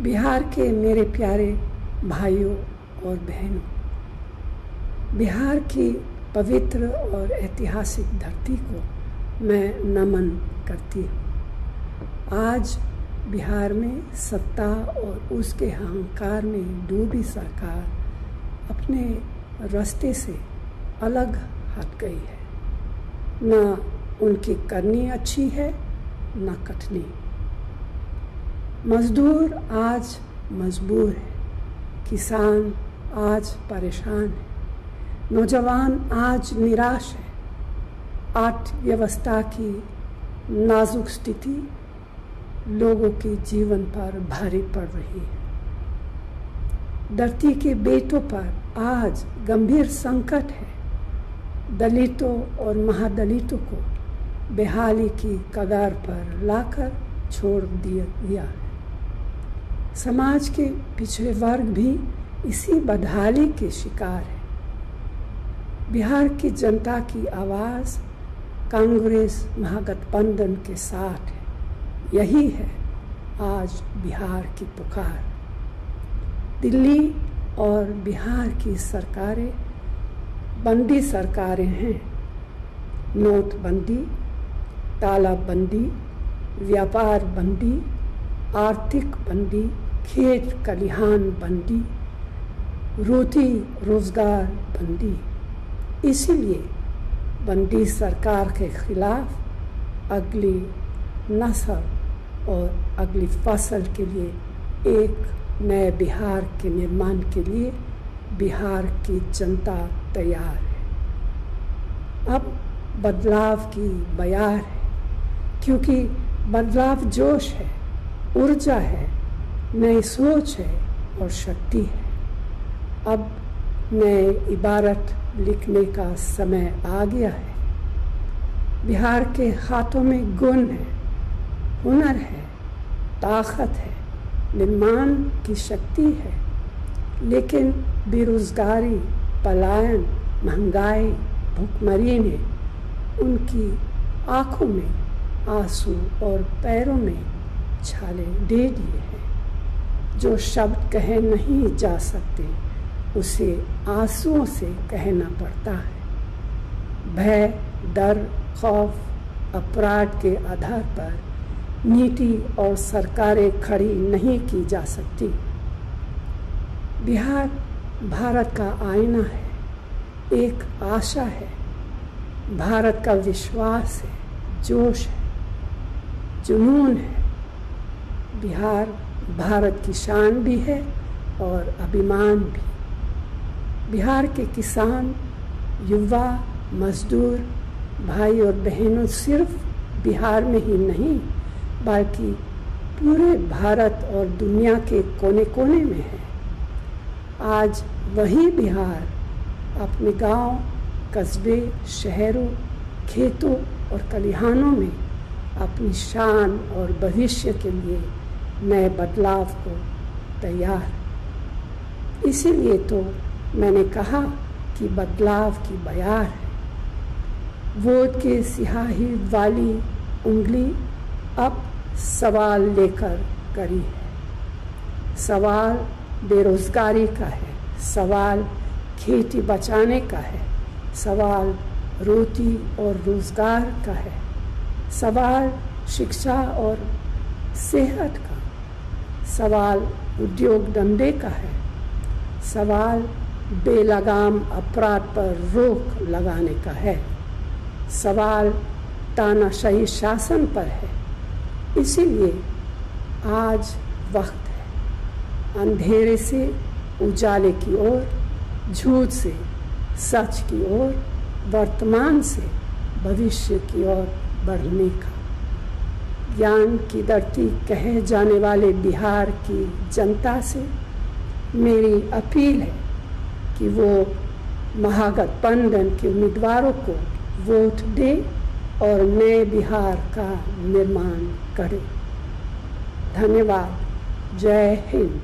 बिहार के मेरे प्यारे भाइयों और बहनों, बिहार की पवित्र और ऐतिहासिक धरती को मैं नमन करती हूँ। आज बिहार में सत्ता और उसके अहंकार में डूबी सरकार अपने रास्ते से अलग हट गई है। न उनकी करनी अच्छी है न कटनी। मजदूर आज मजबूर है, किसान आज परेशान है, नौजवान आज निराश है। अर्थव्यवस्था की नाजुक स्थिति लोगों के जीवन पर भारी पड़ रही है। धरती के बेटों पर आज गंभीर संकट है। दलितों और महादलितों को बेहाली की कगार पर लाकर छोड़ दिया है। समाज के पिछड़े वर्ग भी इसी बदहाली के शिकार है। बिहार की जनता की आवाज़ कांग्रेस महागठबंधन के साथ है। यही है आज बिहार की पुकार। दिल्ली और बिहार की सरकारें बंदी सरकारें हैं। नोटबंदी, तालाबंदी, व्यापार बंदी, आर्थिक बंदी, खेत खलिहान बंदी, रोटी रोजगार बंदी। इसीलिए बंदी सरकार के खिलाफ अगली नस्ल और अगली फसल के लिए एक नए बिहार के निर्माण के लिए बिहार की जनता तैयार है। अब बदलाव की बयार है, क्योंकि बदलाव जोश है, ऊर्जा है, नई सोच है और शक्ति है। अब नए इबारत लिखने का समय आ गया है। बिहार के हाथों में गुण है, हुनर है, ताकत है, निर्माण की शक्ति है। लेकिन बेरोजगारी, पलायन, महंगाई, भूखमरी ने उनकी आंखों में आंसू और पैरों में छाले दे दिए हैं। जो शब्द कहे नहीं जा सकते उसे आंसुओं से कहना पड़ता है। भय, डर, खौफ, अपराध के आधार पर नीति और सरकारें खड़ी नहीं की जा सकती। बिहार भारत का आईना है, एक आशा है, भारत का विश्वास है, जोश है, जुनून है। बिहार भारत की शान भी है और अभिमान भी। बिहार के किसान, युवा, मजदूर, भाई और बहनों सिर्फ बिहार में ही नहीं बल्कि पूरे भारत और दुनिया के कोने कोने में है। आज वही बिहार अपने गांव, कस्बे, शहरों, खेतों और खलिहानों में अपनी शान और भविष्य के लिए नए बदलाव को तैयार है। इसीलिए तो मैंने कहा कि बदलाव की बयार है। वोट के सियाही वाली उंगली अब सवाल लेकर करी है। सवाल बेरोजगारी का है, सवाल खेती बचाने का है, सवाल रोटी और रोजगार का है, सवाल शिक्षा और सेहत का, सवाल उद्योग धंधे का है, सवाल बेलगाम अपराध पर रोक लगाने का है, सवाल तानाशाही शासन पर है। इसीलिए आज वक्त है अंधेरे से उजाले की ओर, झूठ से सच की ओर, वर्तमान से भविष्य की ओर बढ़ने का। ज्ञान की धरती कहे जाने वाले बिहार की जनता से मेरी अपील है कि वो महागठबंधन के उम्मीदवारों को वोट दे और नए बिहार का निर्माण करे। धन्यवाद। जय हिंद।